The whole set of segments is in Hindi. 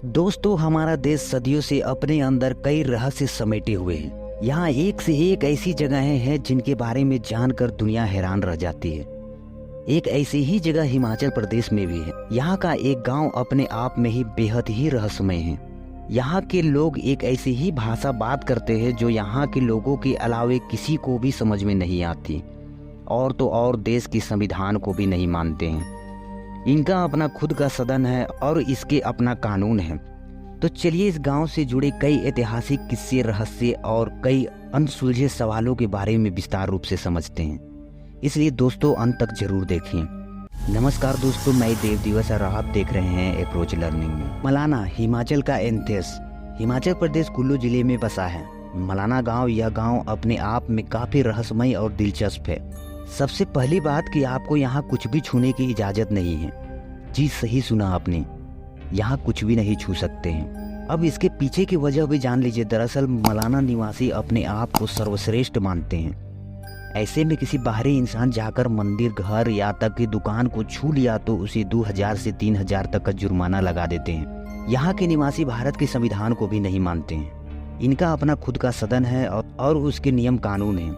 दोस्तों, हमारा देश सदियों से अपने अंदर कई रहस्य समेटे हुए हैं। यहाँ एक से एक ऐसी जगहें हैं जिनके बारे में जानकर दुनिया हैरान रह जाती है। एक ऐसी ही जगह हिमाचल प्रदेश में भी है। यहाँ का एक गांव अपने आप में ही बेहद ही रहस्यमय है। यहाँ के लोग एक ऐसी ही भाषा बात करते हैं जो यहाँ के लोगों के अलावे किसी को भी समझ में नहीं आती, और तो और देश के संविधान को भी नहीं मानते हैं। इनका अपना खुद का सदन है और इसके अपना कानून है। तो चलिए इस गांव से जुड़े कई ऐतिहासिक किस्से, रहस्य और कई अनसुलझे सवालों के बारे में विस्तार रूप से समझते हैं। इसलिए दोस्तों अंत तक जरूर देखिए। नमस्कार दोस्तों, मैं देव दिवस और आप देख रहे हैं अप्रोच लर्निंग में। मलाना हिमाचल का एंथेस हिमाचल प्रदेश कुल्लू जिले में बसा है। मलाना गांव, यह गांव अपने आप में काफी रहस्यमय और दिलचस्प है। सबसे पहली बात कि आपको यहाँ कुछ भी छूने की इजाजत नहीं है। जी सही सुना आपने, यहाँ कुछ भी नहीं छू सकते हैं। अब इसके पीछे की वजह भी जान लीजिए। दरअसल मलाना निवासी अपने आप को सर्वश्रेष्ठ मानते हैं। ऐसे में किसी बाहरी इंसान जाकर मंदिर, घर या तक की दुकान को छू लिया तो उसे 2000 से 3000 तक का जुर्माना लगा देते हैं। यहाँ के निवासी भारत के संविधान को भी नहीं मानते हैं। इनका अपना खुद का सदन है और उसके नियम कानून है,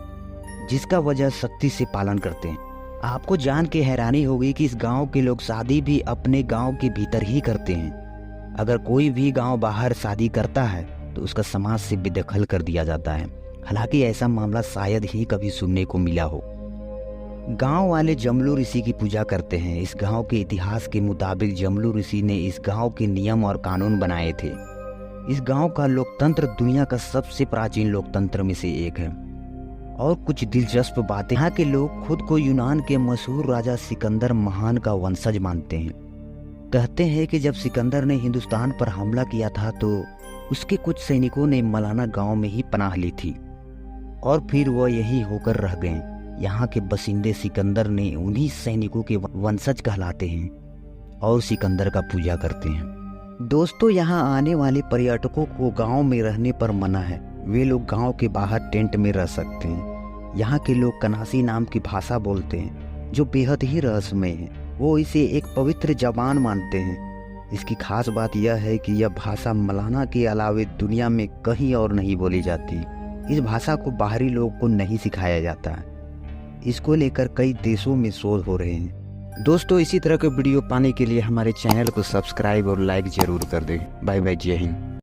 जिसका वजह सख्ती से पालन करते हैं। आपको जान के हैरानी होगी कि इस गांव के लोग शादी भी अपने गांव के भीतर ही करते हैं। अगर कोई भी गांव बाहर शादी करता है तो उसका समाज से बेदखल कर दिया जाता है। हालांकि ऐसा मामला शायद ही कभी सुनने को मिला हो। गांव वाले जमलू ऋषि की पूजा करते हैं। इस गांव के इतिहास के मुताबिक जमलू ऋषि ने इस गांव के नियम और कानून बनाए थे। इस गांव का लोकतंत्र दुनिया का सबसे प्राचीन लोकतंत्र में से एक है। और कुछ दिलचस्प बातें, यहाँ के लोग खुद को यूनान के मशहूर राजा सिकंदर महान का वंशज मानते हैं। कहते हैं कि जब सिकंदर ने हिंदुस्तान पर हमला किया था तो उसके कुछ सैनिकों ने मलाना गांव में ही पनाह ली थी और फिर वह यही होकर रह गए। यहाँ के बसिंदे सिकंदर ने उन्हीं सैनिकों के वंशज कहलाते हैं और सिकंदर का पूजा करते हैं। दोस्तों, यहाँ आने वाले पर्यटकों को गांव में रहने पर मना है। वे लोग गांव के बाहर टेंट में रह सकते हैं। यहाँ के लोग कनासी नाम की भाषा बोलते हैं जो बेहद ही रहस्यमय है। वो इसे एक पवित्र जबान मानते हैं। इसकी खास बात यह है कि यह भाषा मलाना के अलावे दुनिया में कहीं और नहीं बोली जाती। इस भाषा को बाहरी लोगों को नहीं सिखाया जाता। इसको लेकर कई देशों में शोध हो रहे हैं। दोस्तों, इसी तरह के वीडियो पाने के लिए हमारे चैनल को सब्सक्राइब और लाइक जरूर कर दें। बाय बाय, जय हिंद।